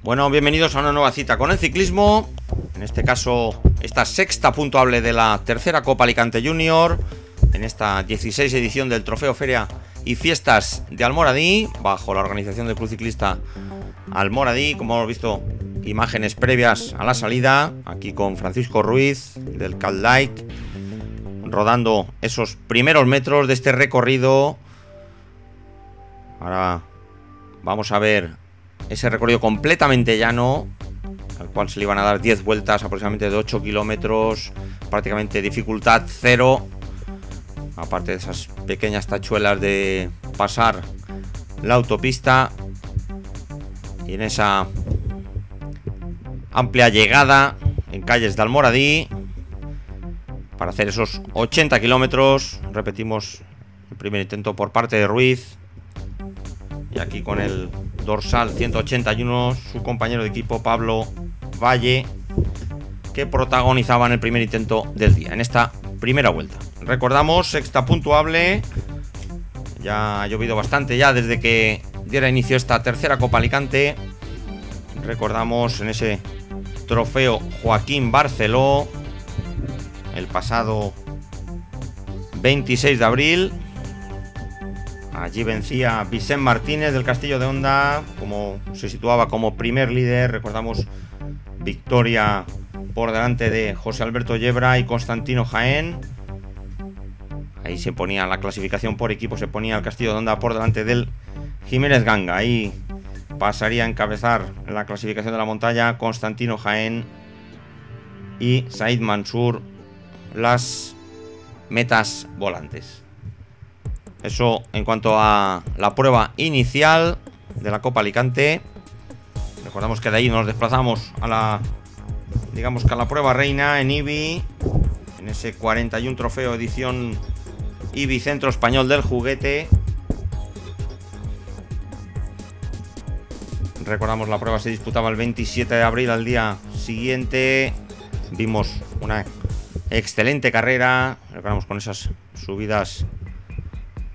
Bueno, bienvenidos a una nueva cita con el ciclismo. En este caso, esta sexta puntuable de la tercera Copa Alicante Junior, en esta 16 edición del Trofeo Feria y Fiestas de Almoradí, bajo la organización del Club Ciclista Almoradí. Como hemos visto, imágenes previas a la salida, aquí con Francisco Ruiz del Cal Light, rodando esos primeros metros de este recorrido. Ahora vamos a ver ese recorrido completamente llano, al cual se le iban a dar 10 vueltas aproximadamente de 8 kilómetros, prácticamente dificultad cero, aparte de esas pequeñas tachuelas de pasar la autopista, y en esa amplia llegada en calles de Almoradí para hacer esos 80 kilómetros. Repetimos el primer intento por parte de Ruiz, y aquí con el dorsal 181 su compañero de equipo Pablo Valle, que protagonizaban el primer intento del día en esta primera vuelta. Recordamos, sexta puntuable. Ya ha llovido bastante ya desde que diera inicio esta tercera Copa Alicante. Recordamos en ese trofeo Joaquín Barceló el pasado 26 de abril. Allí vencía Vicent Martínez del Castillo de Honda, como se situaba como primer líder. Recordamos victoria por delante de José Alberto Yebra y Constantino Jaén. Ahí se ponía la clasificación por equipo, se ponía el Castillo de Honda por delante del Jiménez Ganga. Ahí pasaría a encabezar la clasificación de la montaña Constantino Jaén y Said Mansur las metas volantes. Eso en cuanto a la prueba inicial de la Copa Alicante. Recordamos que de ahí nos desplazamos a la, digamos que a la prueba reina en IBI, en ese 41 trofeo edición IBI Centro Español del Juguete. Recordamos, la prueba se disputaba el 27 de abril, al día siguiente. Vimos una excelente carrera. Recordamos con esas subidas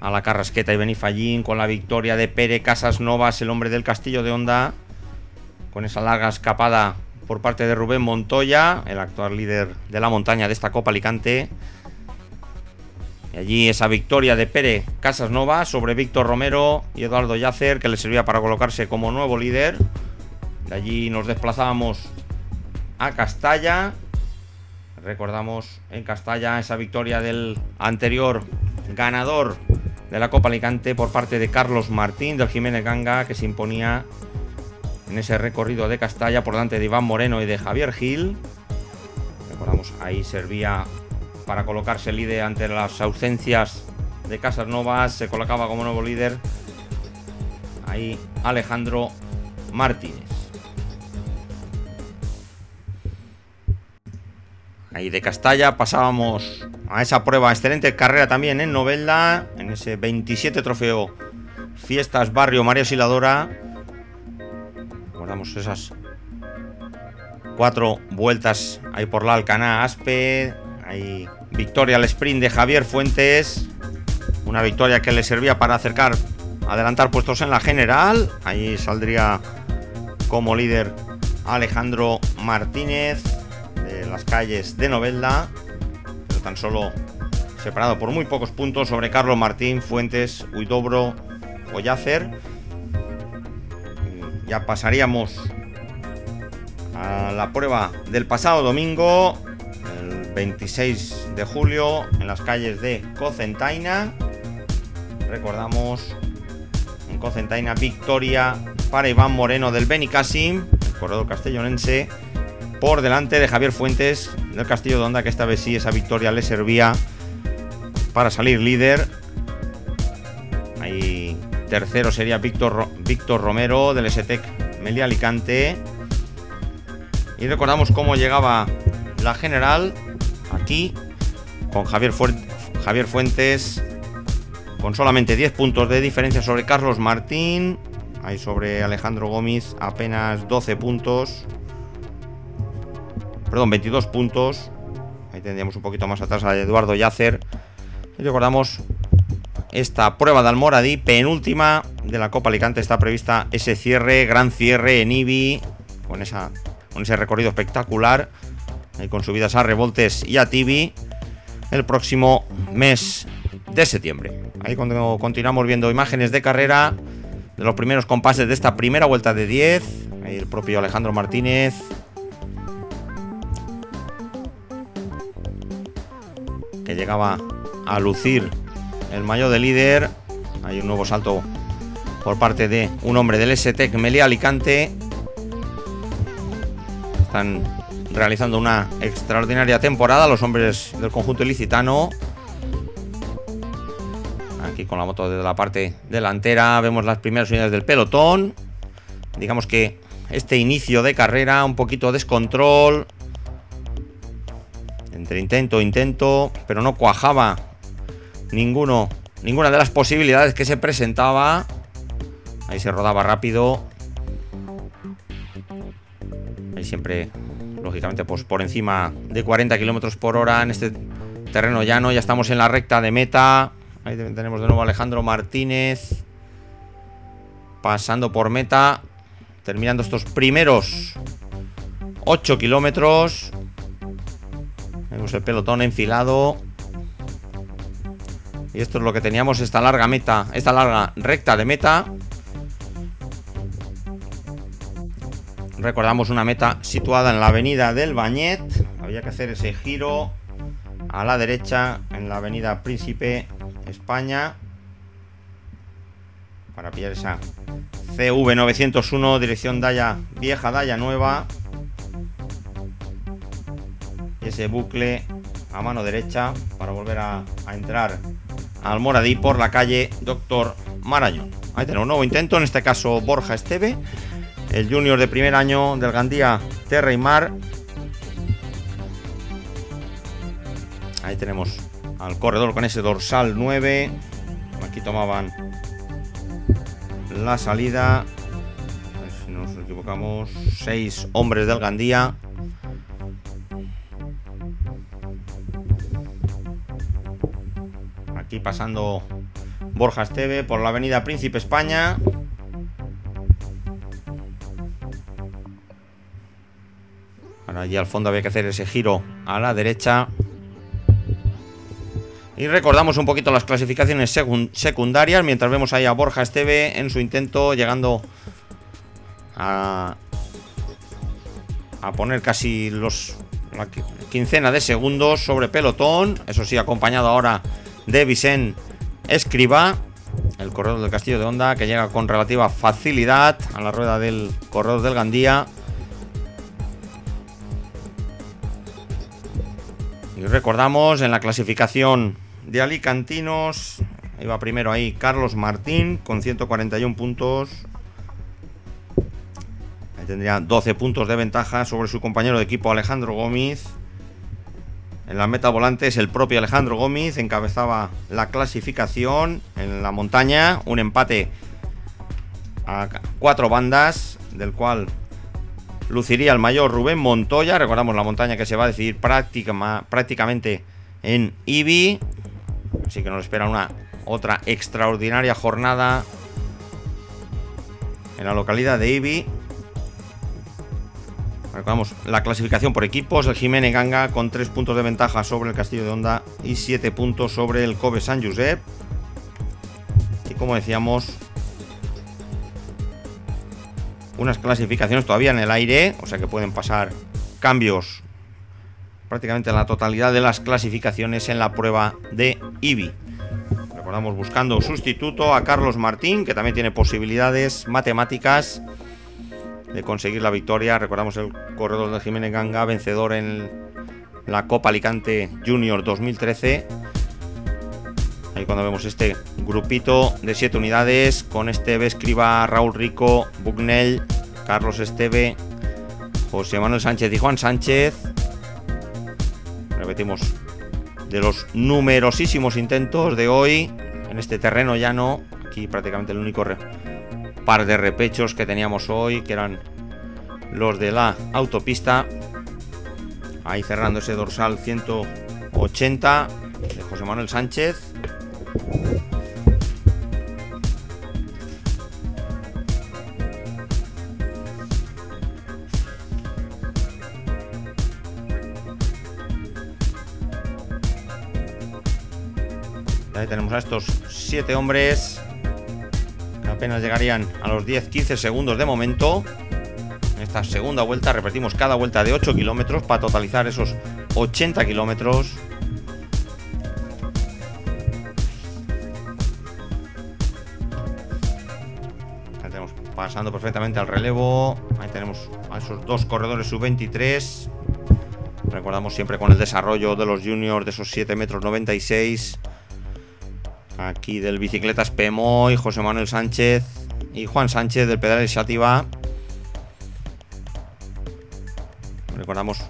a la Carrasqueta y Benifallín, con la victoria de Pere Casas Novas, el hombre del Castillo de Honda, con esa larga escapada por parte de Rubén Montoya, el actual líder de la montaña de esta Copa Alicante. Y allí esa victoria de Pere Casas Novas sobre Víctor Romero y Eduardo Yacer, que le servía para colocarse como nuevo líder. De allí nos desplazábamos a Castalla. Recordamos en Castalla esa victoria del anterior ganador de la Copa Alicante por parte de Carlos Martín del Jiménez Ganga, que se imponía en ese recorrido de Castalla por delante de Iván Moreno y de Javier Gil. Recordamos, ahí servía para colocarse líder ante las ausencias de Casas Novas. Se colocaba como nuevo líder ahí Alejandro Martínez. Ahí de Castalla pasábamos a esa prueba, excelente carrera también en Novelda, en ese 27 trofeo Fiestas Barrio María Auxiliadora. Recordamos esas 4 vueltas ahí por la Alcaná Aspe. Ahí victoria al sprint de Javier Fuentes, una victoria que le servía para adelantar puestos en la general. Ahí saldría como líder Alejandro Martínez de las calles de Novelda, pero tan solo separado por muy pocos puntos sobre Carlos Martín, Fuentes, Huidobro o Yacer. Ya pasaríamos a la prueba del pasado domingo, el 26 de julio, en las calles de Cocentaina. Recordamos, en Cocentaina, victoria para Iván Moreno del Benicàssim, el corredor castellonense, por delante de Javier Fuentes del Castillo de Honda, que esta vez sí esa victoria le servía para salir líder. Ahí tercero sería Víctor Romero del STEC Meliá Alicante. Y recordamos cómo llegaba la general aquí, con Javier Fuentes con solamente 10 puntos de diferencia sobre Carlos Martín. Ahí sobre Alejandro Gómez apenas 12 puntos. Perdón, 22 puntos. Ahí tendríamos un poquito más atrás a Eduardo Yacer. Y recordamos esta prueba de Almoradí, penúltima de la Copa Alicante. Está prevista ese cierre, gran cierre en IBI, con ese recorrido espectacular, ahí con subidas a Revoltes y a Tibi, el próximo mes de septiembre. Ahí cuando continuamos viendo imágenes de carrera de los primeros compases de esta primera vuelta de 10, ahí el propio Alejandro Martínez, que llegaba a lucir el maillot de líder. Hay un nuevo salto por parte de un hombre del S-Tech Meliá Alicante. Están realizando una extraordinaria temporada los hombres del conjunto ilicitano. Aquí con la moto desde la parte delantera vemos las primeras unidades del pelotón. Digamos que este inicio de carrera, un poquito de descontrol, entre intento, pero no cuajaba ninguna de las posibilidades que se presentaba. Ahí se rodaba rápido. Ahí siempre, lógicamente, pues por encima de 40 km por hora en este terreno llano. Ya estamos en la recta de meta. Ahí tenemos de nuevo a Alejandro Martínez pasando por meta, terminando estos primeros 8 kilómetros. Vemos el pelotón enfilado. Y esto es lo que teníamos, esta larga recta de meta. Recordamos una meta situada en la avenida del Bañet. Había que hacer ese giro a la derecha en la avenida Príncipe España para pillar esa CV 901 dirección Daya Vieja, Daya Nueva, y ese bucle a mano derecha para volver a entrar al Almoradí por la calle Doctor Marañón. Ahí tenemos un nuevo intento, en este caso Borja Esteve, el junior de primer año del Gandía Terra y Mar. Ahí tenemos al corredor con ese dorsal 9. Aquí tomaban la salida. A ver si no nos equivocamos. 6 hombres del Gandía. Aquí pasando Borja Esteve por la avenida Príncipe España. Ahora allí al fondo había que hacer ese giro a la derecha. Y recordamos un poquito las clasificaciones secundarias, mientras vemos ahí a Borja Esteve en su intento, llegando a poner casi la quincena de segundos sobre pelotón. Eso sí, acompañado ahora de Vicent Escribá, el corredor del Castillo de Honda, que llega con relativa facilidad a la rueda del corredor del Gandía. Y recordamos en la clasificación de alicantinos, iba primero ahí Carlos Martín con 141 puntos. Ahí tendría 12 puntos de ventaja sobre su compañero de equipo Alejandro Gómez. En la meta volantes el propio Alejandro Gómez encabezaba la clasificación. En la montaña un empate a 4 bandas, del cual luciría el mayor Rubén Montoya. Recordamos la montaña que se va a decidir prácticamente en Ibi. Así que nos espera otra extraordinaria jornada en la localidad de Ibi. Recordamos la clasificación por equipos. El Jiménez Ganga con 3 puntos de ventaja sobre el Castillo de Honda y 7 puntos sobre el Cove Sant Josep. Y como decíamos, unas clasificaciones todavía en el aire, o sea que pueden pasar cambios prácticamente en la totalidad de las clasificaciones en la prueba de Ibi. Recordamos buscando sustituto a Carlos Martín, que también tiene posibilidades matemáticas de conseguir la victoria. Recordamos el corredor de Jiménez Ganga, vencedor en la Copa Alicante Junior 2013. Ahí cuando vemos este grupito de 7 unidades con Esteve, Escribá, Raúl Rico, Bugnell, Carlos Esteve, José Manuel Sánchez y Juan Sánchez. Repetimos, de los numerosísimos intentos de hoy en este terreno llano. Aquí prácticamente el único par de repechos que teníamos hoy, que eran los de la autopista. Ahí cerrando ese dorsal 180 de José Manuel Sánchez. Ahí tenemos a estos 7 hombres que apenas llegarían a los 10-15 segundos de momento. En esta segunda vuelta repetimos cada vuelta de 8 kilómetros para totalizar esos 80 kilómetros. Ahí tenemos pasando perfectamente al relevo. Ahí tenemos a esos 2 corredores sub-23. Recordamos siempre con el desarrollo de los juniors de esos 7,96 m. Aquí del Bicicletas Pemoy, José Manuel Sánchez y Juan Sánchez del Pedales Xàtiva. Recordamos,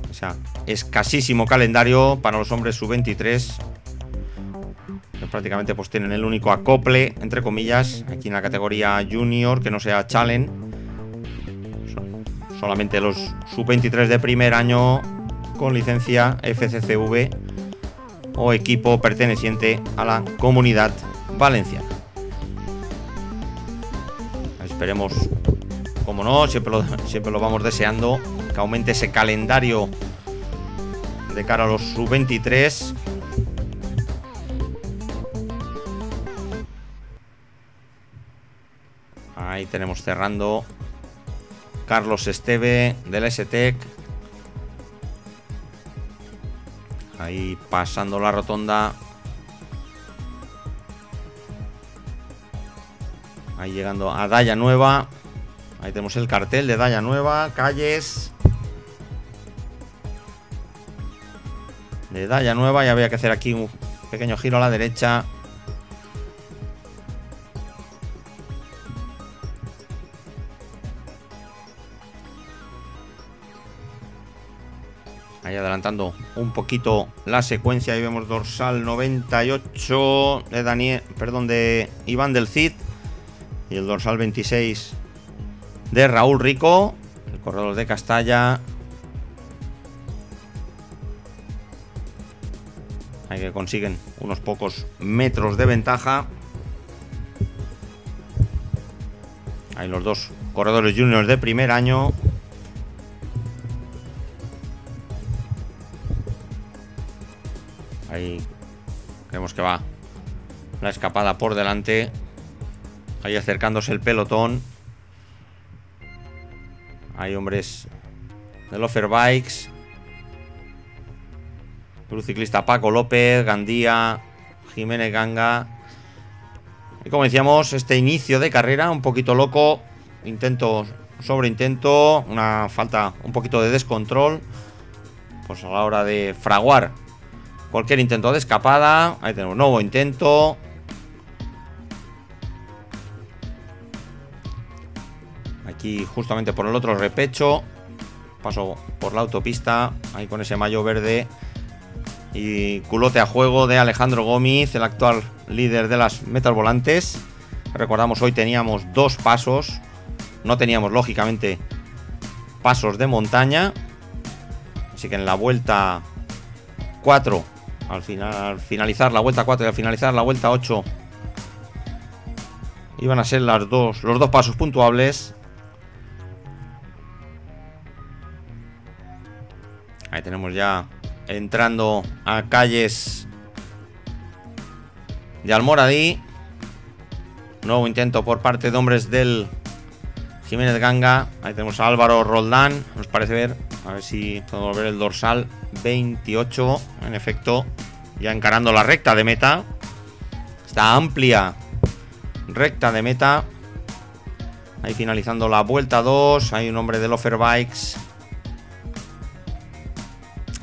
o sea, escasísimo calendario para los hombres sub-23, que prácticamente pues tienen el único acople, entre comillas, aquí en la categoría junior, que no sea challenge. Solamente los sub-23 de primer año con licencia FCCV o equipo perteneciente a la Comunidad Valenciana. Esperemos, como no, siempre lo vamos deseando, que aumente ese calendario de cara a los sub-23. Ahí tenemos cerrando Carlos Esteve del STEC. Ahí pasando la rotonda. Ahí llegando a Daya Nueva. Ahí tenemos el cartel de Daya Nueva. Calles de Daya Nueva. Y había que hacer aquí un pequeño giro a la derecha. Ahí adelantando un poquito la secuencia. Ahí vemos dorsal 98 de Iván del Cid. Y el dorsal 26 de Raúl Rico, el corredor de Castalla. Ahí que consiguen unos pocos metros de ventaja. Ahí los 2 corredores juniors de primer año. Ahí vemos que va la escapada por delante. Ahí acercándose el pelotón. Hay hombres de Lofer Bikes. Cruz ciclista Paco López, Gandía, Jiménez Ganga. Y como decíamos, este inicio de carrera un poquito loco. Intento sobre intento. Una falta un poquito de descontrol, pues a la hora de fraguar cualquier intento de escapada. Ahí tenemos nuevo intento. Aquí justamente por el otro repecho. Paso por la autopista. Ahí con ese maillot verde. Y culote a juego de Alejandro Gómez, el actual líder de las metas volantes. Recordamos, hoy teníamos 2 pasos. No teníamos, lógicamente, pasos de montaña. Así que en la vuelta 4, al finalizar la vuelta 4 y al finalizar la vuelta 8, iban a ser los dos pasos puntuables. Ahí tenemos ya entrando a calles de Almoradí. Nuevo intento por parte de hombres del Jiménez Ganga. Ahí tenemos a Álvaro Roldán, nos parece ver. A ver si podemos ver el dorsal 28. En efecto, ya encarando la recta de meta. Esta amplia recta de meta. Ahí finalizando la vuelta 2. Hay un hombre de Lofer Bikes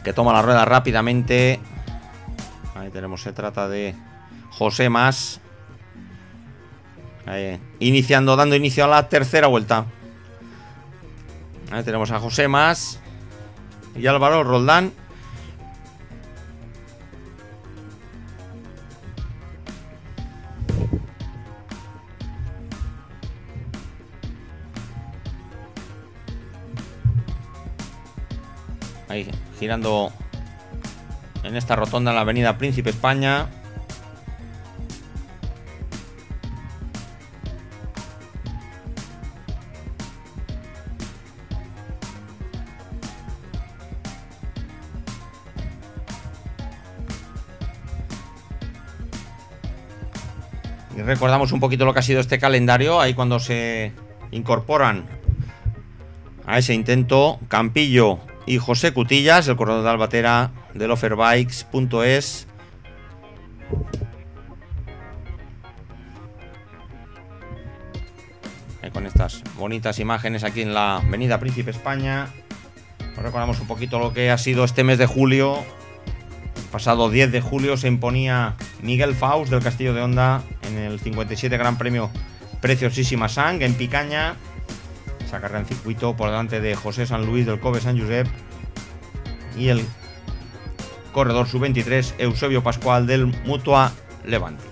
que toma la rueda rápidamente. Ahí tenemos, se trata de José Mas. Dando inicio a la tercera vuelta. Ahí tenemos a José Mas y Álvaro Roldán. Ahí girando en esta rotonda en la avenida Príncipe España. Y recordamos un poquito lo que ha sido este calendario. Ahí cuando se incorporan a ese intento Campillo y José Cutillas, el corredor de Albatera del Offerbikes.es. Con estas bonitas imágenes aquí en la avenida Príncipe España. Os recordamos un poquito lo que ha sido este mes de julio. El pasado 10 de julio se imponía Miguel Faust del Castillo de Honda en el 57 Gran Premio Preciosísima Sang en Picaña. Esa carrera en circuito por delante de José San Luis del Cove San Josep y el corredor sub-23 Eusebio Pascual del Mutua Levante.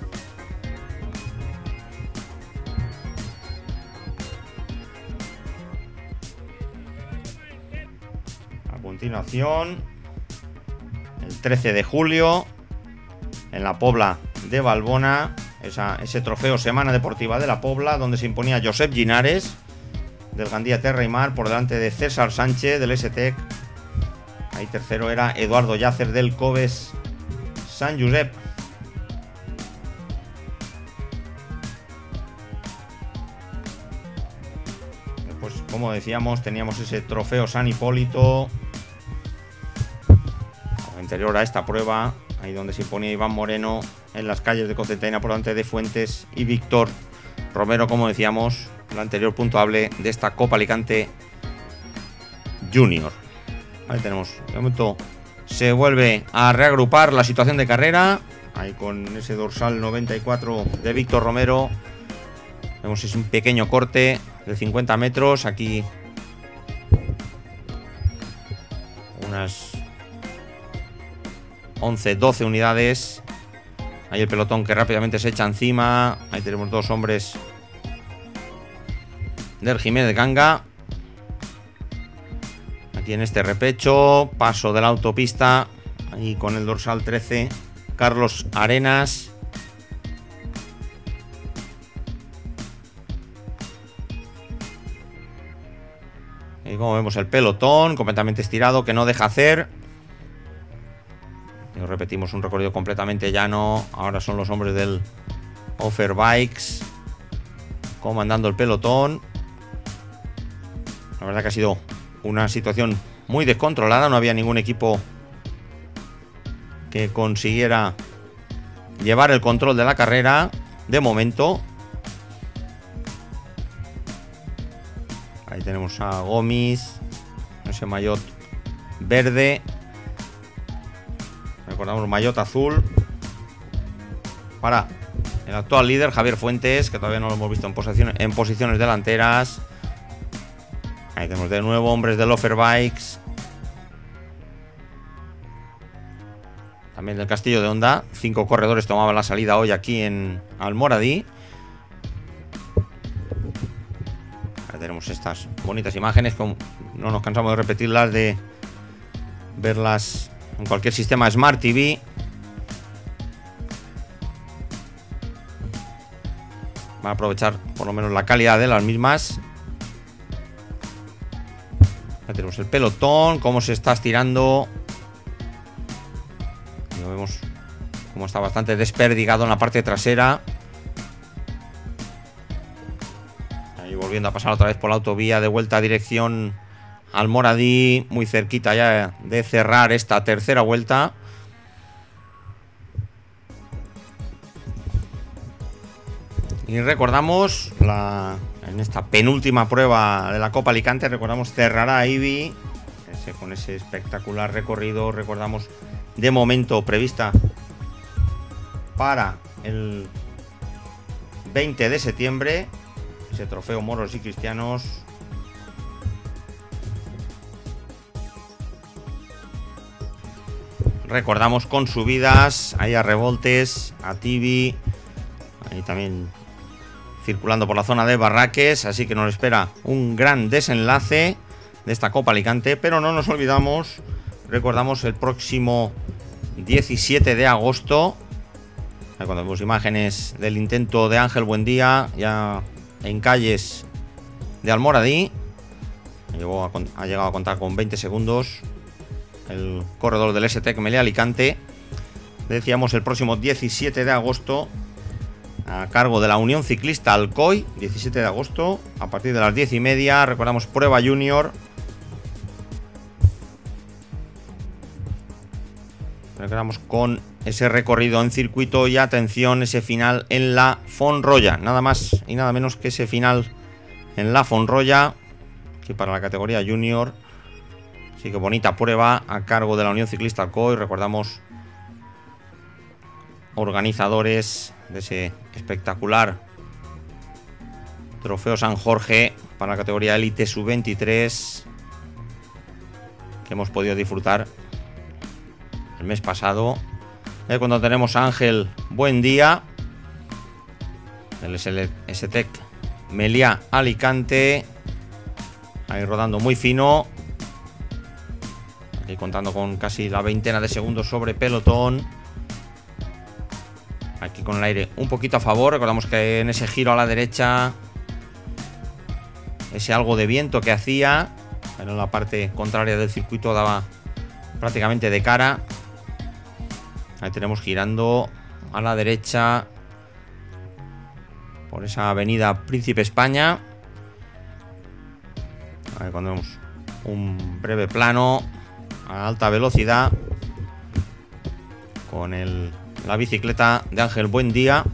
A continuación, el 13 de julio, en la Pobla de Valbona, ese trofeo Semana Deportiva de la Pobla, donde se imponía Josep Ginares del Gandía Terra y Mar por delante de César Sánchez del STEC. Ahí tercero era Eduardo Yacer del Coves San Josep. Después, como decíamos, teníamos ese trofeo San Hipólito anterior a esta prueba, ahí donde se imponía Iván Moreno en las calles de Cocentaina por delante de Fuentes y Víctor Romero, como decíamos, el anterior puntuable de esta Copa Alicante Junior. Ahí tenemos, de momento se vuelve a reagrupar la situación de carrera, ahí con ese dorsal 94 de Víctor Romero. Vemos es un pequeño corte de 50 metros, aquí unas 11-12 unidades. Ahí el pelotón que rápidamente se echa encima. Ahí tenemos dos hombres del Jiménez Ganga. Aquí en este repecho, paso de la autopista, ahí con el dorsal 13, Carlos Arenas. Y como vemos el pelotón completamente estirado, que no deja hacer. Y repetimos un recorrido completamente llano. Ahora son los hombres del Offerbikes comandando el pelotón. La verdad que ha sido una situación muy descontrolada. No había ningún equipo que consiguiera llevar el control de la carrera de momento. Ahí tenemos a Gomis, ese maillot verde. Recordamos maillot azul para el actual líder Javier Fuentes, que todavía no lo hemos visto en posiciones delanteras. Ahí tenemos de nuevo hombres del Offerbikes, también del Castillo de Honda. 5 corredores tomaban la salida hoy aquí en Almoradí. Ahí tenemos estas bonitas imágenes, no nos cansamos de repetirlas, de verlas en cualquier sistema Smart TV. Va a aprovechar por lo menos la calidad de las mismas. Ya tenemos el pelotón, cómo se está estirando. Y vemos cómo está bastante desperdigado en la parte trasera. Ahí volviendo a pasar otra vez por la autovía de vuelta a dirección Almoradí, muy cerquita ya de cerrar esta tercera vuelta. Y recordamos, en esta penúltima prueba de la Copa Alicante, recordamos cerrará Ibi con ese espectacular recorrido. Recordamos de momento prevista para el 20 de septiembre, ese trofeo Moros y Cristianos. Recordamos con subidas, ahí a Revoltes, a Tibi, ahí también circulando por la zona de Barraques, así que nos espera un gran desenlace de esta Copa Alicante, pero no nos olvidamos, recordamos el próximo 17 de agosto, ahí cuando vemos imágenes del intento de Ángel Buendía, ya en calles de Almoradí, ha llegado a contar con 20 segundos. El corredor del STEC Melé Alicante. Decíamos el próximo 17 de agosto a cargo de la Unión Ciclista Alcoy, 17 de agosto, a partir de las 10:30. Recordamos, prueba junior. Recordamos con ese recorrido en circuito y atención, ese final en la Fonrolla. Nada más y nada menos que ese final en la Fonrolla, que para la categoría junior. Así que bonita prueba a cargo de la Unión Ciclista Alcoy. Recordamos, organizadores de ese espectacular Trofeo San Jorge para la categoría Elite Sub-23, que hemos podido disfrutar el mes pasado. Cuando tenemos a Ángel Buendía del STEC Meliá Alicante, ahí rodando muy fino, aquí contando con casi la veintena de segundos sobre pelotón. Aquí con el aire un poquito a favor. Recordamos que en ese giro a la derecha, ese algo de viento que hacía, pero en la parte contraria del circuito daba prácticamente de cara. Ahí tenemos girando a la derecha por esa avenida Príncipe España. Ahí cuando vemos un breve plano a alta velocidad con la bicicleta de Ángel Buendía.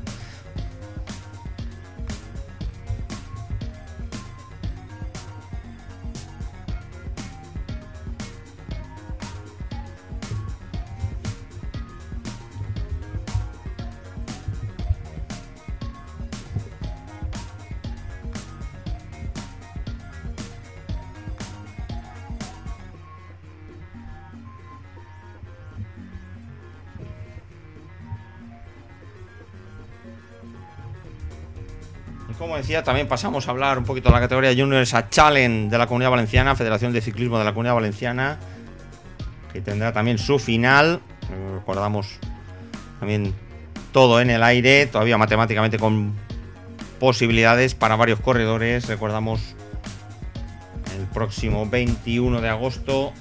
Como decía, también pasamos a hablar un poquito de la categoría juniors, a Challenge de la Comunidad Valenciana, Federación de Ciclismo de la Comunidad Valenciana, que tendrá también su final. Recordamos también todo en el aire, todavía matemáticamente con posibilidades para varios corredores. Recordamos el próximo 21 de agosto.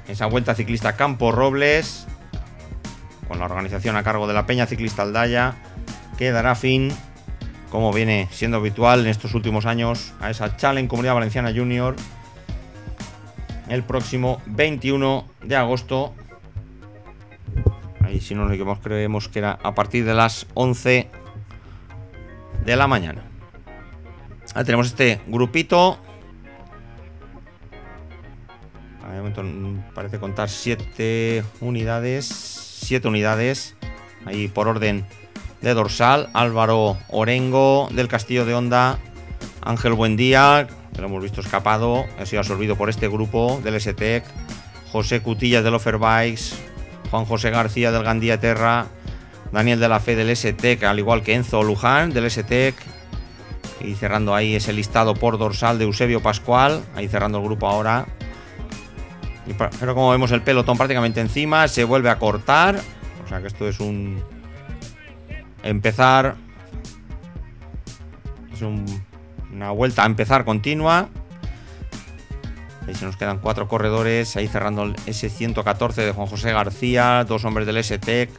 Esa Vuelta Ciclista Campo Robles, con la organización a cargo de la Peña Ciclista Aldaya, que dará fin, como viene siendo habitual en estos últimos años, a esa Challenge Comunidad Valenciana Junior el próximo 21 de agosto. Ahí, si no nos equivocamos, creemos que era a partir de las 11 de la mañana. Ahí tenemos este grupito. De momento parece contar 7 unidades. 7 unidades, ahí por orden de dorsal: Álvaro Orengo del Castillo de Honda, Ángel Buendía, que lo hemos visto escapado, ha sido absorbido por este grupo del STEC, José Cutillas del Offerbikes, Juan José García del Gandía Terra, Daniel de la Fe del STEC, al igual que Enzo Luján del STEC, y cerrando ahí ese listado por dorsal de Eusebio Pascual, ahí cerrando el grupo ahora. Pero como vemos, el pelotón prácticamente encima, se vuelve a cortar, o sea que esto es un empezar, es una vuelta a empezar continua. Ahí se nos quedan 4 corredores, ahí cerrando el S114 de Juan José García, 2 hombres del STEC,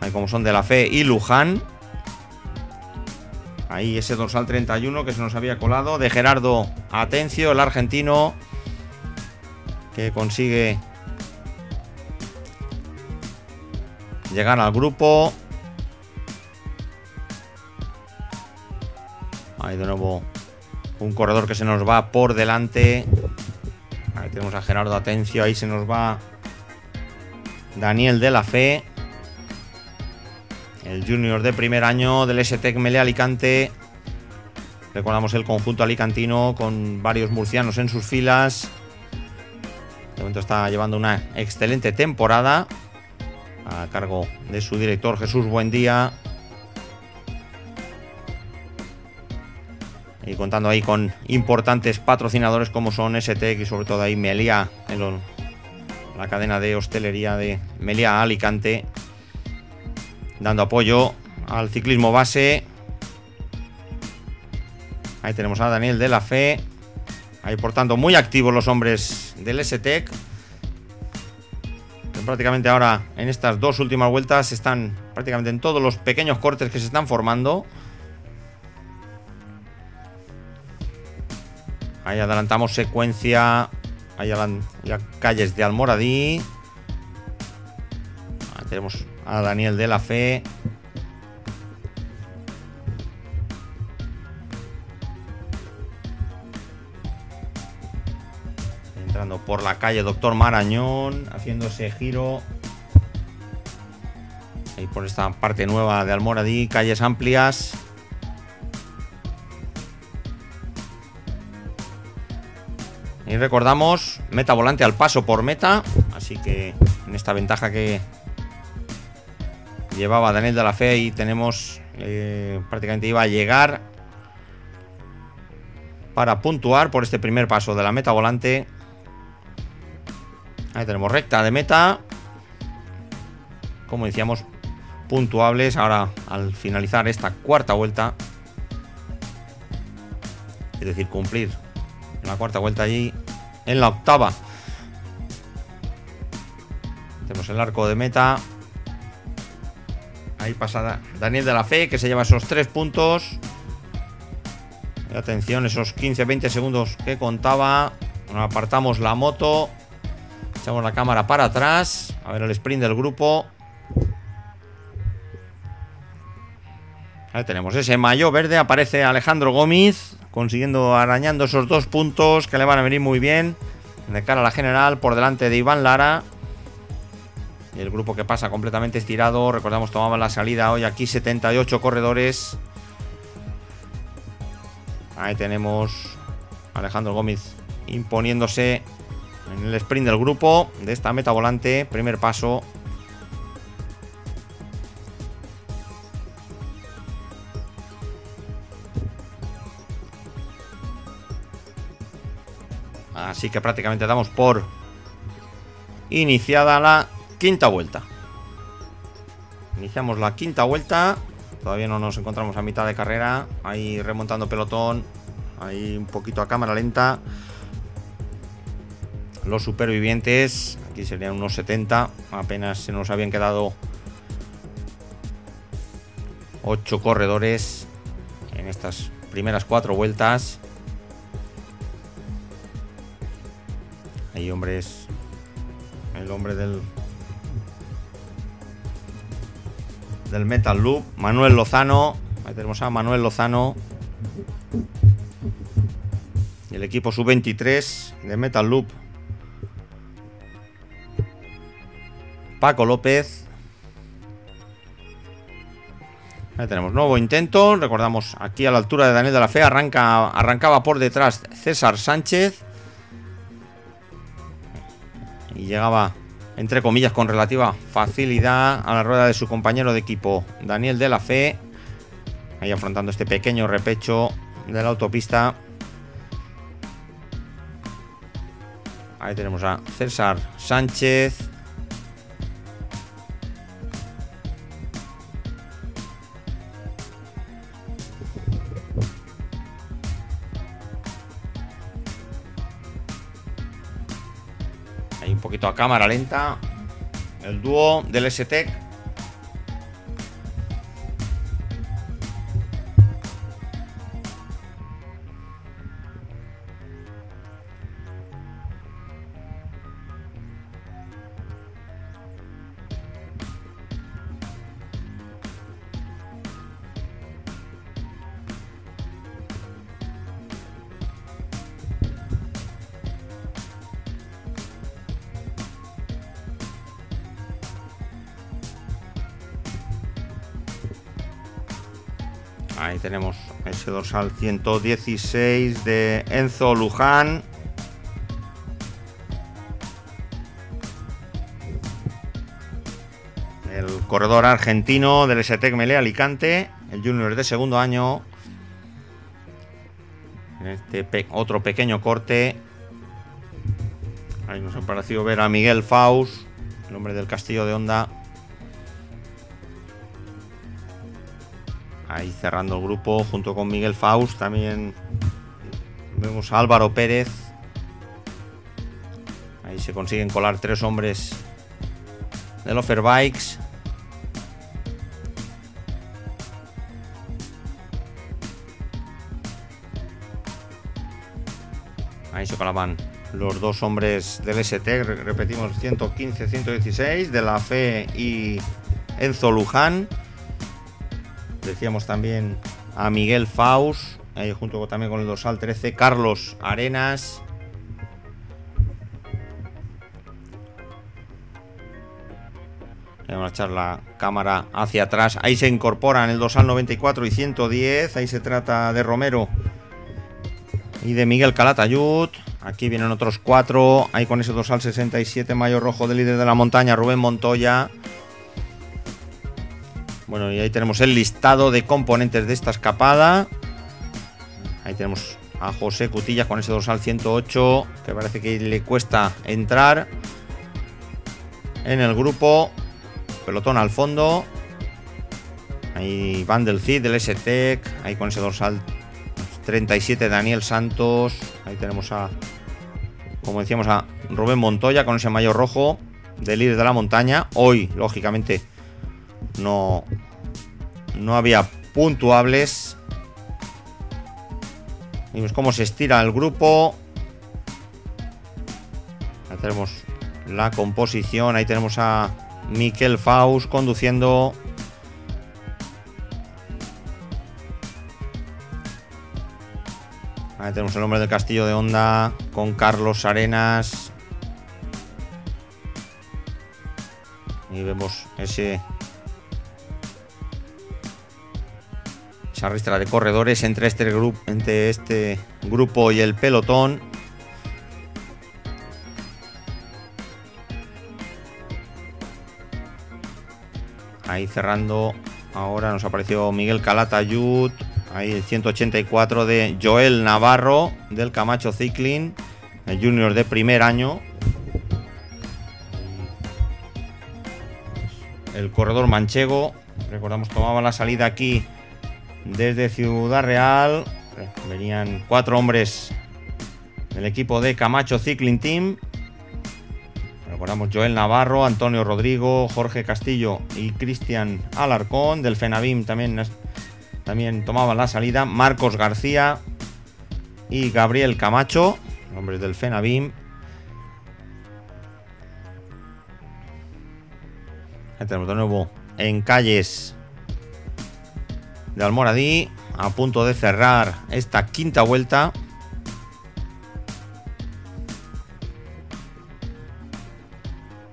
ahí como son de la Fe y Luján. Ahí ese dorsal 31 que se nos había colado, de Gerardo Atencio, el argentino, que consigue llegar al grupo. Ahí de nuevo un corredor que se nos va por delante. Ahí tenemos a Gerardo Atencio, ahí se nos va Daniel de la Fe, el junior de primer año del STEC Meliá Alicante. Recordamos el conjunto alicantino con varios murcianos en sus filas. De momento está llevando una excelente temporada a cargo de su director Jesús Buendía, y contando ahí con importantes patrocinadores como son STEC y sobre todo ahí Meliá, la cadena de hostelería de Meliá Alicante, dando apoyo al ciclismo base. Ahí tenemos a Daniel de la Fe, ahí por tanto muy activos los hombres del STEC. prácticamente ahora en estas dos últimas vueltas. Están prácticamente en todos los pequeños cortes que se están formando. Ahí adelantamos secuencia. Ahí ya calles de Almoradí. Ahí tenemos a Daniel de la Fe. Entrando por la calle Doctor Marañón, haciendo ese giro. Ahí por esta parte nueva de Almoradí, calles amplias. Y recordamos, meta volante al paso por meta. Así que en esta ventaja que llevaba Daniel de la Fe, y tenemos prácticamente iba a llegar para puntuar por este primer paso de la meta volante. Ahí tenemos recta de meta. Como decíamos, puntuables ahora al finalizar esta cuarta vuelta. Es decir, cumplir en la cuarta vuelta allí en la octava. Tenemos el arco de meta. Ahí pasa Daniel de la Fe, que se lleva esos 3 puntos. Y atención, esos 15-20 segundos que contaba. Nos apartamos la moto. Echamos la cámara para atrás. A ver el sprint del grupo. Ahí tenemos ese maillot verde. Aparece Alejandro Gómez, consiguiendo, arañando esos 2 puntos que le van a venir muy bien de cara a la general, por delante de Iván Lara. Y el grupo que pasa completamente estirado. Recordamos, tomaban la salida hoy aquí 78 corredores. Ahí tenemos a Alejandro Gómez imponiéndose en el sprint del grupo de esta meta volante. Primer paso. Así que prácticamente damos por iniciada la quinta vuelta. Iniciamos la quinta vuelta. Todavía no nos encontramos a mitad de carrera. Ahí remontando pelotón. Ahí un poquito a cámara lenta. Los supervivientes. Aquí serían unos 70. Apenas se nos habían quedado 8 corredores en estas primeras 4 vueltas. Hay hombres. El hombre del Metal Loop, Manuel Lozano. Ahí tenemos a Manuel Lozano. Y el equipo sub-23 de Metal Loop, Paco López. Ahí tenemos nuevo intento. Recordamos, aquí a la altura de Daniel de la Fe arrancaba por detrás César Sánchez. Y llegaba, entre comillas, con relativa facilidad a la rueda de su compañero de equipo, Daniel de la Fe. Ahí afrontando este pequeño repecho de la autopista. Ahí tenemos a César Sánchez. Ahí un poquito a cámara lenta. El dúo del S-Tech. Ahí tenemos ese dorsal 116 de Enzo Luján. El corredor argentino del S-Tech Melé Alicante, el junior de segundo año. En este otro pequeño corte. Ahí nos ha parecido ver a Miguel Faust, el hombre del Castillo de Honda. Ahí cerrando el grupo junto con Miguel Faust. También vemos a Álvaro Pérez. Ahí se consiguen colar 3 hombres de Lofer Bikes. Ahí se colaban los dos hombres del ST, repetimos 115-116, de la Fe y Enzo Luján. Decíamos también a Miguel Faus, junto también con el dorsal 13, Carlos Arenas. Vamos a echar la cámara hacia atrás. Ahí se incorporan el dorsal 94 y 110. Ahí se trata de Romero y de Miguel Calatayud. Aquí vienen otros 4. Ahí con ese dorsal 67, mayo rojo de líder de la montaña, Rubén Montoya. Bueno, y ahí tenemos el listado de componentes de esta escapada. Ahí tenemos a José Cutillas con ese dorsal 108, que parece que le cuesta entrar en el grupo. Pelotón al fondo. Ahí Van del Cid del S-Tech. Ahí con ese dorsal 37, Daniel Santos. Ahí tenemos a, como decíamos, a Rubén Montoya con ese maillot rojo de líder de la montaña. Hoy, lógicamente, no había puntuables. Vemos cómo se estira el grupo. Ahí tenemos la composición. Ahí tenemos a Miquel Faus conduciendo. Ahí tenemos el hombre del Castillo de Honda con Carlos Arenas. Y vemos esa ristra de corredores entre este grupo y el pelotón. Ahí cerrando, ahora nos apareció Miguel Calatayud. Ahí el 184 de Joel Navarro del Camacho Cycling, el junior de primer año. El corredor manchego, recordamos, tomaba la salida aquí desde Ciudad Real. Venían 4 hombres del equipo de Camacho Cycling Team. Recordamos Joel Navarro, Antonio Rodrigo, Jorge Castillo y Cristian Alarcón. Del Fenavim también tomaban la salida. Marcos García y Gabriel Camacho, hombres del Fenavim. Ahí tenemos de nuevo en calles de Almoradí, a punto de cerrar esta quinta vuelta.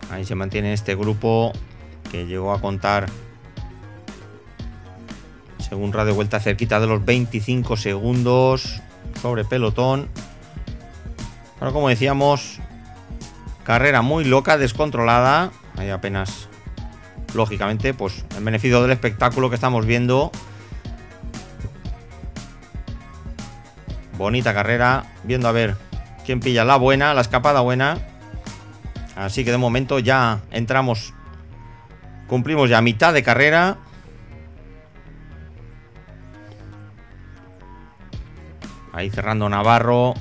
Ahí se mantiene este grupo que llegó a contar, según Radio Vuelta, cerquita de los 25 segundos sobre pelotón. Pero como decíamos, carrera muy loca, descontrolada. Hay apenas, lógicamente, pues en beneficio del espectáculo que estamos viendo. Bonita carrera, viendo a ver quién pilla la buena, la escapada buena. Así que de momento ya cumplimos ya mitad de carrera. Ahí cerrando Navarro.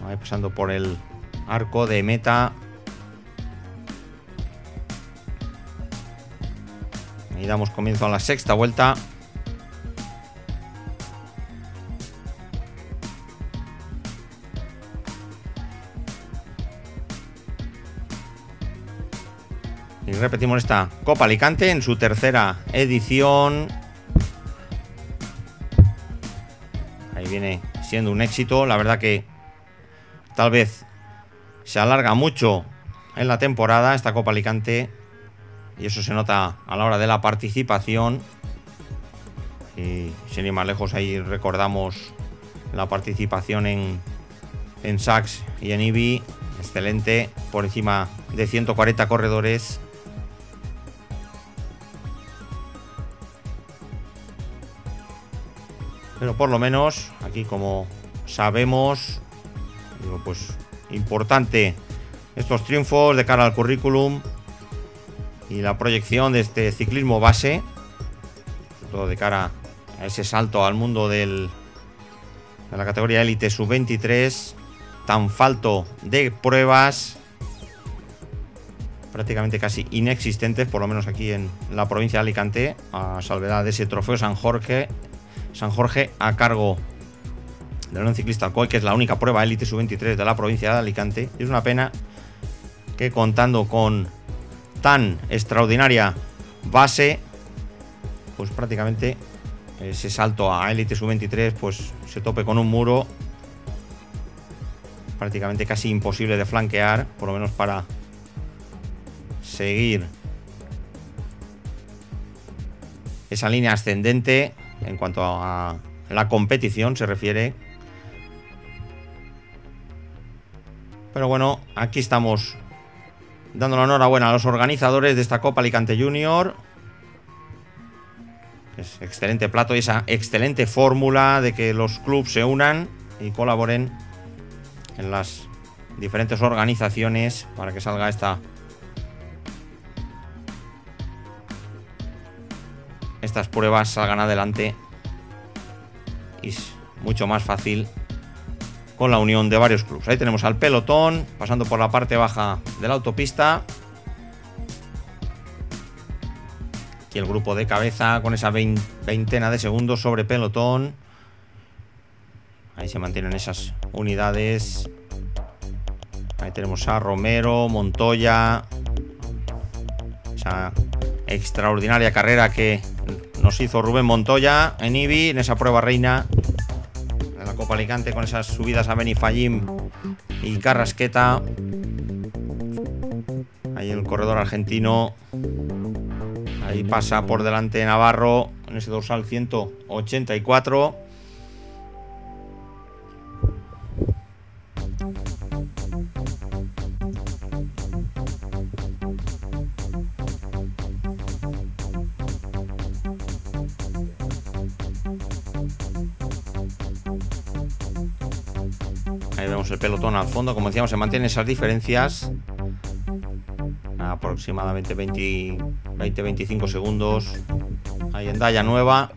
Ahí pasando por el arco de meta. Ahí damos comienzo a la sexta vuelta. Y repetimos esta Copa Alicante en su tercera edición. Ahí viene siendo un éxito. La verdad que tal vez se alarga mucho en la temporada esta Copa Alicante. Y eso se nota a la hora de la participación. Y sin ir más lejos, ahí recordamos la participación en Sachs y en IBI. Excelente, por encima de 140 corredores. Pero por lo menos aquí, como sabemos, digo, pues importante estos triunfos de cara al currículum y la proyección de este ciclismo base, sobre todo de cara a ese salto al mundo de la categoría élite sub-23, tan falto de pruebas. prácticamente casi inexistentes, por lo menos aquí en la provincia de Alicante, a salvedad de ese trofeo San Jorge a cargo del Unión Ciclista Alcoy, que es la única prueba élite sub-23 de la provincia de Alicante. Y es una pena que, contando con tan extraordinaria base, pues prácticamente ese salto a élite sub-23 pues se tope con un muro prácticamente casi imposible de flanquear, por lo menos para seguir esa línea ascendente en cuanto a la competición se refiere. Pero bueno, aquí estamos dando la enhorabuena a los organizadores de esta Copa Alicante Junior. Es excelente plato y esa excelente fórmula de que los clubes se unan y colaboren en las diferentes organizaciones para que salga estas pruebas salgan adelante. Y es mucho más fácil con la unión de varios clubes. Ahí tenemos al pelotón pasando por la parte baja de la autopista. Aquí el grupo de cabeza con esa veintena de segundos sobre pelotón. Ahí se mantienen esas unidades. Ahí tenemos a Romero, Montoya. Esa extraordinaria carrera que nos hizo Rubén Montoya en Ibi, en esa prueba reina de la Copa Alicante, con esas subidas a Benifallim y Carrasqueta. Ahí el corredor argentino. Ahí pasa por delante Navarro en ese dorsal 184. Ahí vemos el pelotón al fondo. Como decíamos, se mantienen esas diferencias. Aproximadamente 20-25 segundos. Ahí en Daya Nueva.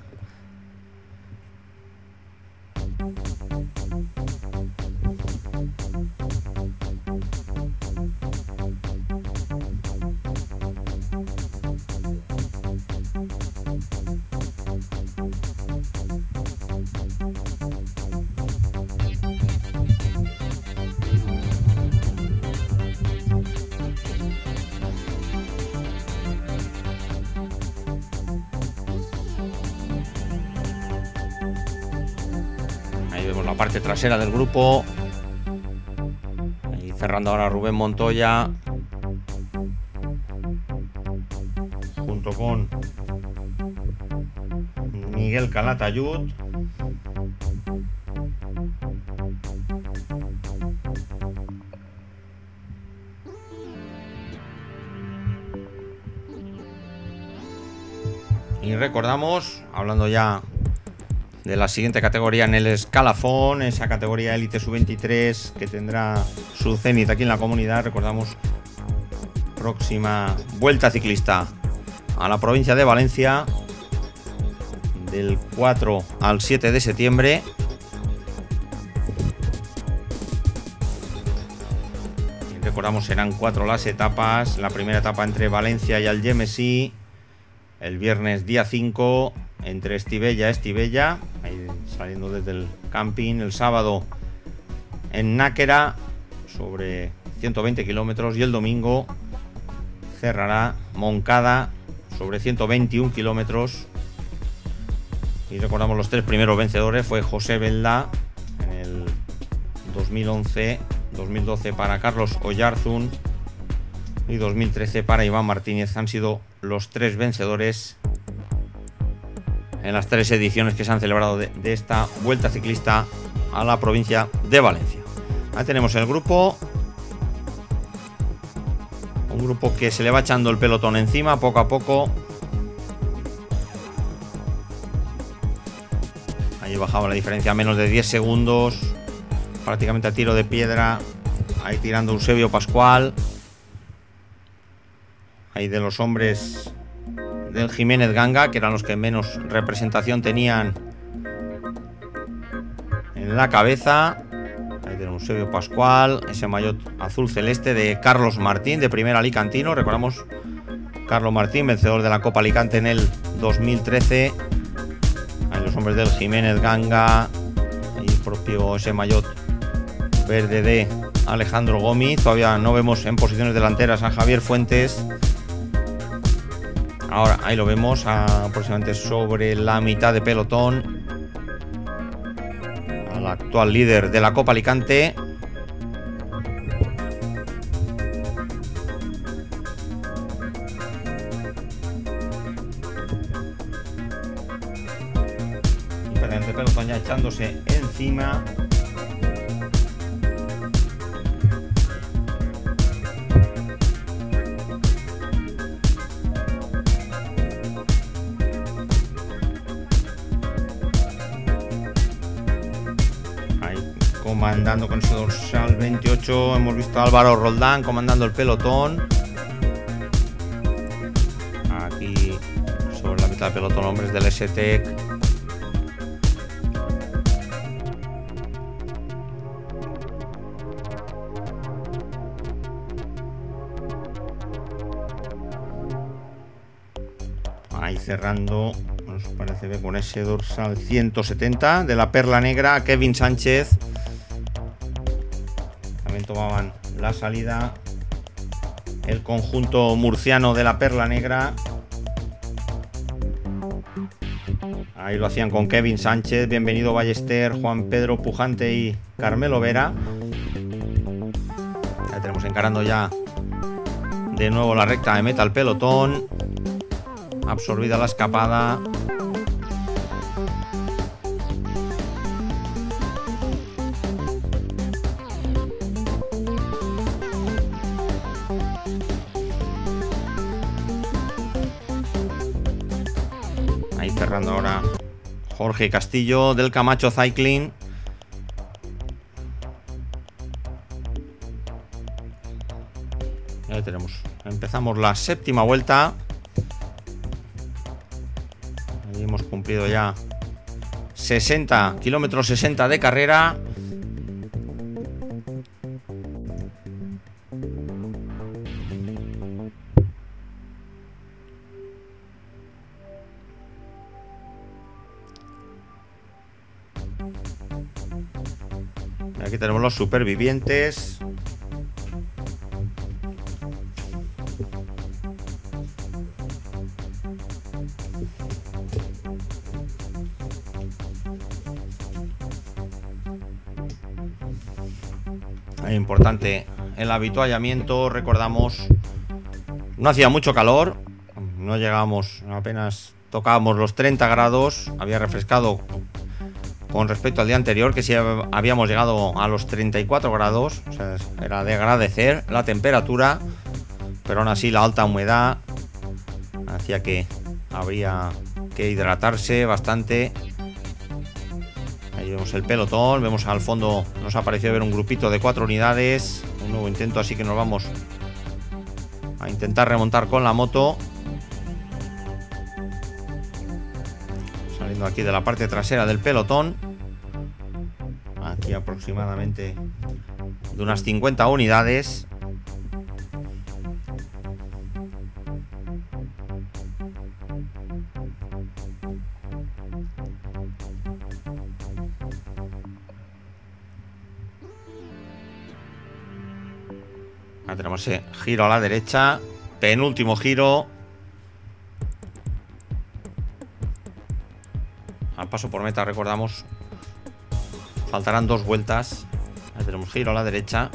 Vemos la parte trasera del grupo. Ahí cerrando ahora Rubén Montoya junto con Miguel Calatayud. Y recordamos, hablando ya de la siguiente categoría en el escalafón, esa categoría élite sub-23 que tendrá su cenit aquí en la comunidad. Recordamos, próxima vuelta ciclista a la provincia de Valencia del 4 al 7 de septiembre. Y recordamos, serán 4 las etapas. La primera etapa entre Valencia y Algemesí el viernes día 5, entre Estivella, ahí saliendo desde el camping. El sábado en Náquera, sobre 120 kilómetros. Y el domingo cerrará Moncada, sobre 121 kilómetros. Y recordamos, los 3 primeros vencedores fue José Belda en el 2011, 2012 para Carlos Oyarzún y 2013 para Iván Martínez. Han sido los 3 vencedores en las 3 ediciones que se han celebrado de esta vuelta ciclista a la provincia de Valencia. Ahí tenemos el grupo. Un grupo que se le va echando el pelotón encima poco a poco. Ahí bajaba la diferencia a menos de 10 segundos. Prácticamente a tiro de piedra. Ahí tirando Eusebio Pascual. Ahí de los hombres del Jiménez Ganga, que eran los que menos representación tenían en la cabeza. Ahí Ahí tenemos Sergio Pascual, ese maillot azul celeste de Carlos Martín, de Primera Alicantino. Recordamos, Carlos Martín, vencedor de la Copa Alicante en el 2013. Ahí los hombres del Jiménez Ganga. Ahí propio ese maillot verde de Alejandro Gómez. Todavía no vemos en posiciones delanteras a Javier Fuentes. Ahora ahí lo vemos aproximadamente sobre la mitad de pelotón. Al actual líder de la Copa Alicante. Y prácticamente el pelotón ya echándose encima. Comandando con ese dorsal 28, hemos visto a Álvaro Roldán comandando el pelotón. Aquí sobre la mitad del pelotón, hombres del S-Tech. Ahí cerrando, nos parece ver con ese dorsal 170 de la Perla Negra, Kevin Sánchez. Tomaban la salida el conjunto murciano de la Perla Negra. Ahí lo hacían con Kevin Sánchez, Bienvenido Ballester, Juan Pedro Pujante y Carmelo Vera. Ahí tenemos encarando ya de nuevo la recta de meta al pelotón. Absorbida la escapada. Cerrando ahora Jorge Castillo del Camacho Cycling. Ahí tenemos. Empezamos la séptima vuelta. Ahí hemos cumplido ya 60 kilómetros 60 de carrera. Aquí tenemos los supervivientes. Es importante el avituallamiento. Recordamos, no hacía mucho calor, no llegábamos, apenas tocábamos los 30 grados. Había refrescado con respecto al día anterior, que sí habíamos llegado a los 34 grados. O sea, era de agradecer la temperatura, pero aún así la alta humedad hacía que habría que hidratarse bastante. Ahí vemos el pelotón, vemos al fondo, nos ha parecido ver un grupito de 4 unidades. Un nuevo intento, así que nos vamos a intentar remontar con la moto. Saliendo aquí de la parte trasera del pelotón. Aquí aproximadamente de unas 50 unidades. Ahora tenemos ese giro a la derecha. Penúltimo giro. Al paso por meta, recordamos, faltarán 2 vueltas. Ahí tenemos giro a la derecha.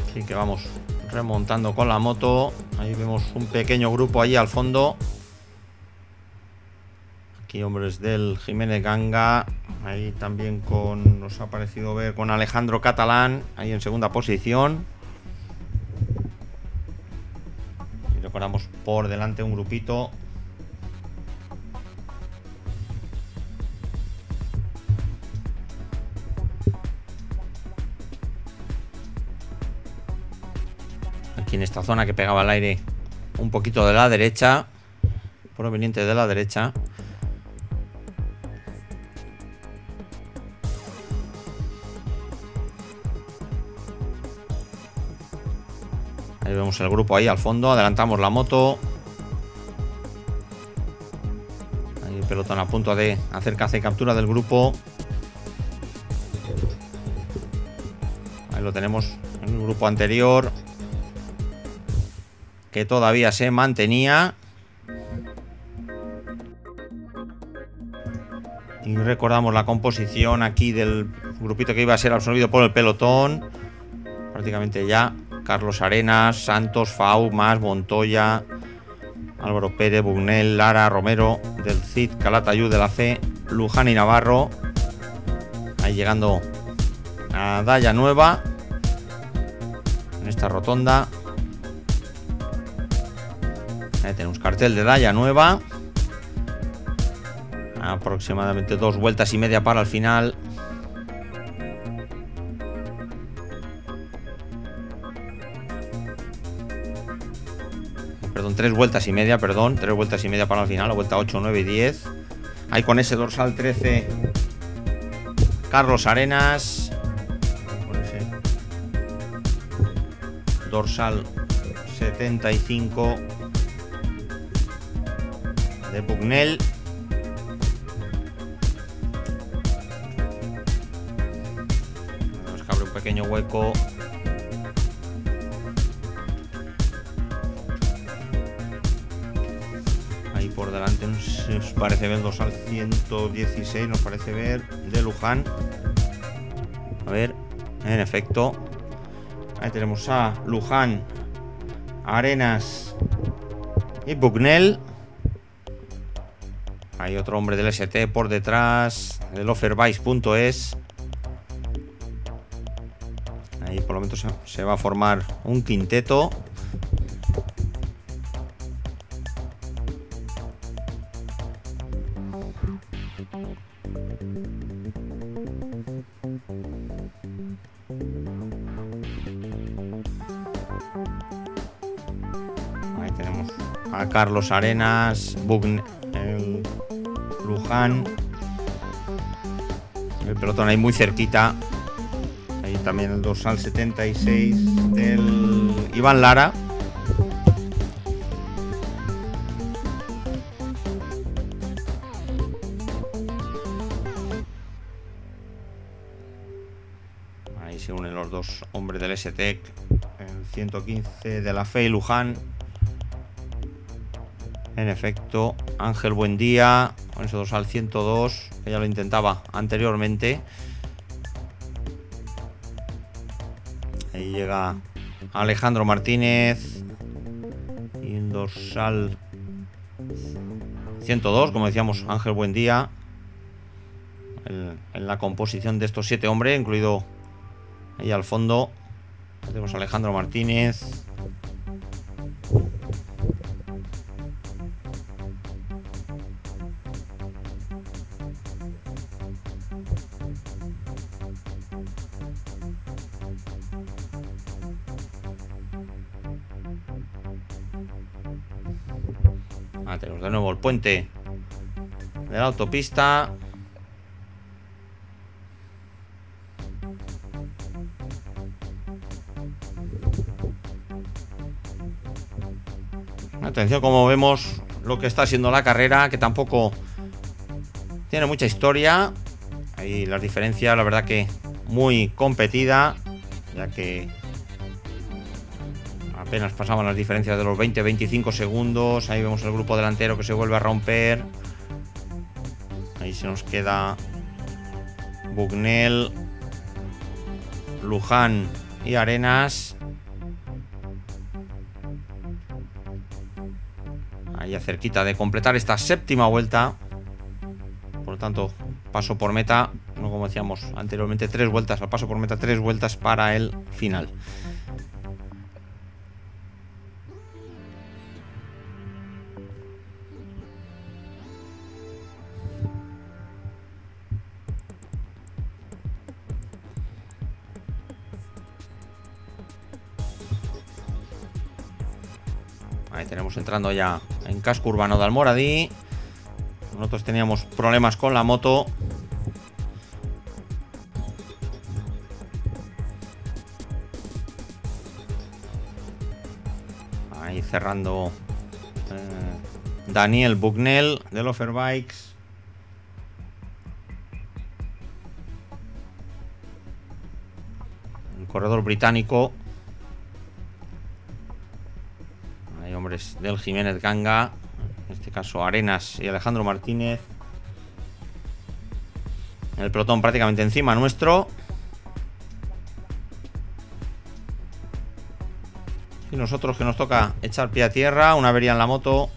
Así que vamos remontando con la moto. Ahí vemos un pequeño grupo allí al fondo. Aquí hombres del Jiménez Ganga. Ahí también nos ha parecido ver con Alejandro Catalán, ahí en segunda posición. Y recordamos por delante un grupito. Aquí en esta zona que pegaba el aire un poquito de la derecha, proveniente de la derecha. Ahí vemos el grupo ahí al fondo. Adelantamos la moto. Ahí el pelotón a punto de hacer caza y captura del grupo. Ahí lo tenemos en el grupo anterior, que todavía se mantenía. Y recordamos la composición aquí del grupito que iba a ser absorbido por el pelotón. Prácticamente ya. Carlos Arenas, Santos, Fau, Mas, Montoya, Álvaro Pérez, Bugnell, Lara, Romero, del Cid, Calatayud, de la C, Luján y Navarro. Ahí llegando a Daya Nueva, en esta rotonda. Ahí tenemos cartel de Daya Nueva. Aproximadamente 2 vueltas y media para el final. Perdón, 3 vueltas y media, 3 vueltas y media para el final, la vuelta 8, 9 y 10. Ahí con ese dorsal 13, Carlos Arenas. Con ese dorsal 75 de Bugnell. Nos abre un pequeño hueco. Ahí por delante nos parece ver el dorsal 116, nos parece ver, de Luján. A ver, en efecto. Ahí tenemos a Luján, Arenas y Bugnell. Hay otro hombre del ST por detrás, del Offervice.es. Ahí por lo menos se va a formar un quinteto. Ahí tenemos a Carlos Arenas, Bugnell, Luján. El pelotón ahí muy cerquita. Ahí también el dorsal 76 del Iván Lara. Ahí se unen los dos hombres del STEC. El 115 de la Fe y Luján. En efecto, Ángel Buendía con ese dorsal 102, que ya lo intentaba anteriormente. Ahí llega Alejandro Martínez y el dorsal 102, como decíamos, Ángel Buendía en la composición de estos 7 hombres, incluido ahí al fondo tenemos a Alejandro Martínez. Tenemos de nuevo el puente de la autopista. Atención como vemos lo que está siendo la carrera, que tampoco tiene mucha historia. Ahí las diferencias, la verdad que muy competida, ya que apenas pasaban las diferencias de los 20-25 segundos. Ahí vemos el grupo delantero que se vuelve a romper. Ahí se nos queda Bugnell, Luján y Arenas. Ahí cerquita de completar esta 7ª vuelta. Por lo tanto, paso por meta. No, como decíamos anteriormente, 3 vueltas al paso por meta, 3 vueltas para el final. Ahí tenemos entrando ya en casco urbano de Almoradí. Nosotros teníamos problemas con la moto. Ahí cerrando Daniel Bucknell de Loferbikes. El corredor británico. Hay hombres del Jiménez Ganga. En este caso Arenas y Alejandro Martínez. El pelotón prácticamente encima nuestro. Y nosotros que nos toca echar pie a tierra. Una avería en la moto.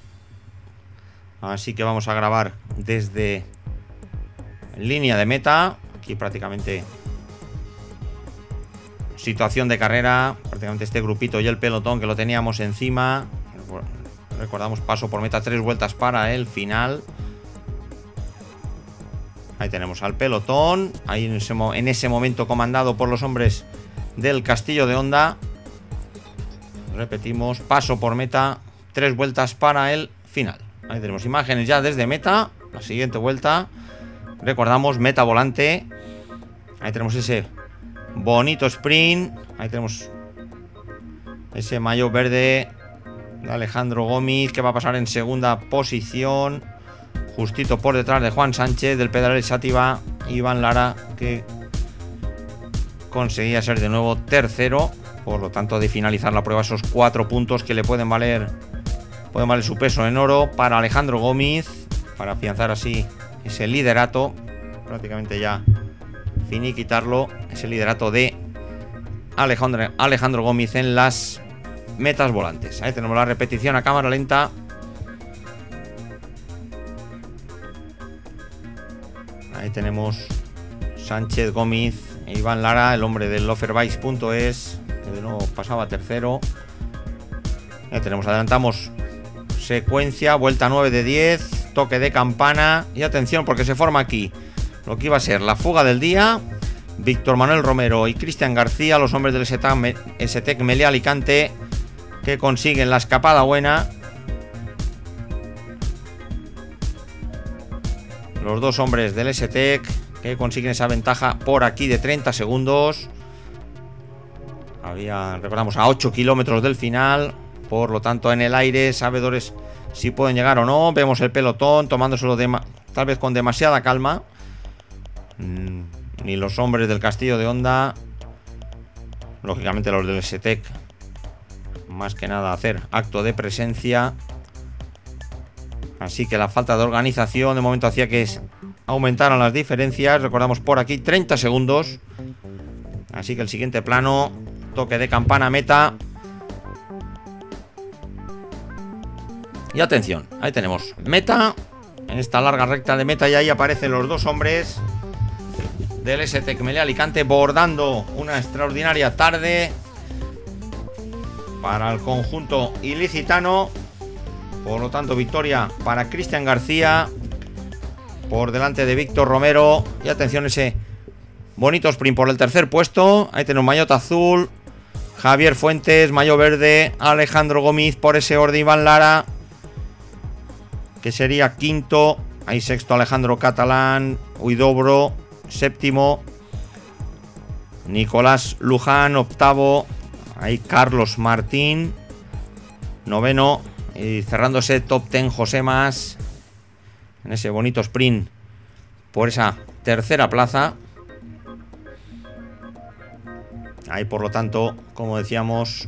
Así que vamos a grabar desde línea de meta. Aquí prácticamente situación de carrera. Prácticamente este grupito y el pelotón que lo teníamos encima. Recordamos paso por meta, 3 vueltas para el final. Ahí tenemos al pelotón. Ahí en ese momento comandado por los hombres del Castillo de Honda. Repetimos, paso por meta, 3 vueltas para el final. Ahí tenemos imágenes ya desde meta. La siguiente vuelta. Recordamos, meta volante. Ahí tenemos ese bonito sprint. Ahí tenemos ese maillot verde de Alejandro Gómez, que va a pasar en segunda posición, justito por detrás de Juan Sánchez, del Pedales Sátiva, Iván Lara, que conseguía ser de nuevo tercero. Por lo tanto, de finalizar la prueba, esos 4 puntos que le pueden valer su peso en oro para Alejandro Gómez, para afianzar así ese liderato, prácticamente ya finiquitarlo, ese liderato de Alejandro Gómez en las metas volantes. Ahí tenemos la repetición a cámara lenta. Ahí tenemos Sánchez, Gómez e Iván Lara, el hombre del Loferbikes.es, que de nuevo pasaba tercero. Ahí tenemos, adelantamos secuencia, vuelta 9 de 10, toque de campana. Y atención, porque se forma aquí lo que iba a ser la fuga del día. Víctor Manuel Romero y Cristian García, los hombres del STEC Meliá Alicante, que consiguen la escapada buena. Los dos hombres del STEC que consiguen esa ventaja por aquí de 30 segundos. Recordamos, a 8 kilómetros del final. Por lo tanto, en el aire, sabedores si pueden llegar o no. Vemos el pelotón tomándoselo tal vez con demasiada calma. Ni los hombres del Castillo de Honda, lógicamente los del STEC, más que nada hacer acto de presencia. Así que la falta de organización de momento hacía que aumentaran las diferencias. Recordamos, por aquí 30 segundos. Así que el siguiente plano, toque de campana, meta. Y atención, ahí tenemos meta. En esta larga recta de meta, y ahí aparecen los dos hombres del STEC Meliá Alicante, bordando una extraordinaria tarde para el conjunto ilicitano. Por lo tanto, victoria para Cristian García por delante de Víctor Romero. Y atención, ese bonito sprint por el tercer puesto. Ahí tenemos maillot azul, Javier Fuentes, maillot verde, Alejandro Gómez, por ese orden Iván Lara, que sería quinto. Ahí sexto Alejandro Catalán, Huidobro séptimo, Nicolás Luján octavo, ahí Carlos Martín noveno, y cerrándose top 10 José Mas en ese bonito sprint por esa tercera plaza. Ahí, por lo tanto, como decíamos,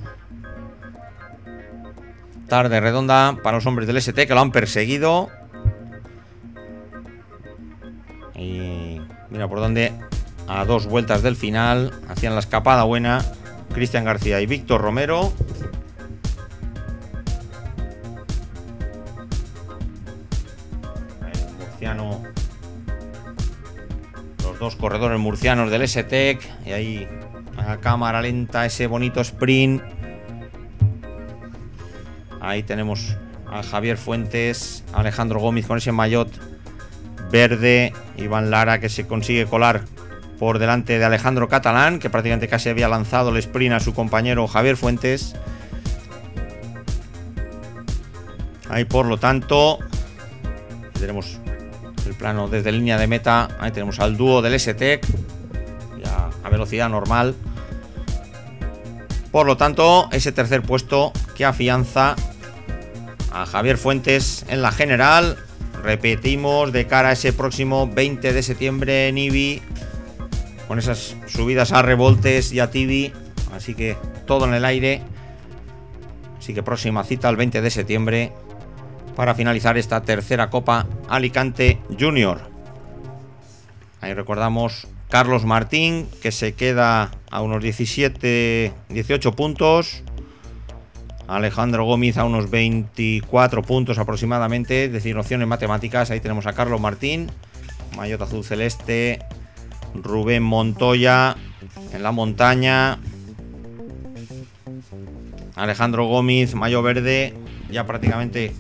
tarde redonda para los hombres del ST, que lo han perseguido. Y mira por dónde, a 2 vueltas del final, hacían la escapada buena Cristian García y Víctor Romero. El murciano, los dos corredores murcianos del STEC. Y ahí a cámara lenta ese bonito sprint. Ahí tenemos a Javier Fuentes, Alejandro Gómez con ese maillot verde, Iván Lara, que se consigue colar por delante de Alejandro Catalán, que prácticamente casi había lanzado el sprint a su compañero Javier Fuentes. Ahí, por lo tanto, tenemos el plano desde línea de meta. Ahí tenemos al dúo del S-Tech, ya a velocidad normal. Por lo tanto, ese tercer puesto que afianza a Javier Fuentes en la general. Repetimos, de cara a ese próximo 20 de septiembre en IBI, con esas subidas a Revoltes y a Tibi. Así que todo en el aire. Así que próxima cita el 20 de septiembre para finalizar esta tercera Copa Alicante Junior. Ahí recordamos Carlos Martín, que se queda a unos 18 puntos. Alejandro Gómez a unos 24 puntos aproximadamente. Es decir, opciones matemáticas. Ahí tenemos a Carlos Martín, maillot azul celeste. Rubén Montoya en la montaña. Alejandro Gómez, maillot verde, ya prácticamente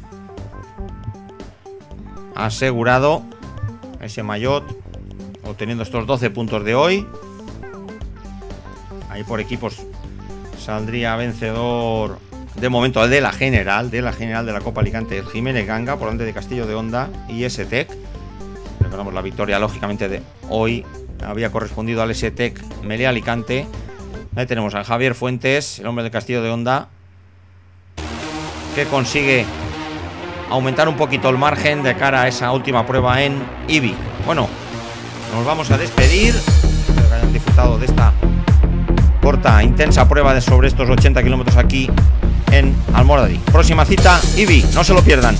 asegurado ese maillot, obteniendo estos 12 puntos de hoy. Ahí por equipos saldría vencedor de momento de la general de la Copa Alicante, Jiménez Ganga, por delante de Castillo de Honda y S-Tech. Recordamos la victoria, lógicamente, de hoy había correspondido al S-Tech Melé Alicante. Ahí tenemos a Javier Fuentes, el hombre de Castillo de Honda, que consigue aumentar un poquito el margen de cara a esa última prueba en IBI. Bueno, nos vamos a despedir. Espero que hayan disfrutado de esta corta, intensa prueba sobre estos 80 kilómetros aquí en Almoradí. Próxima cita, IBI, no se lo pierdan.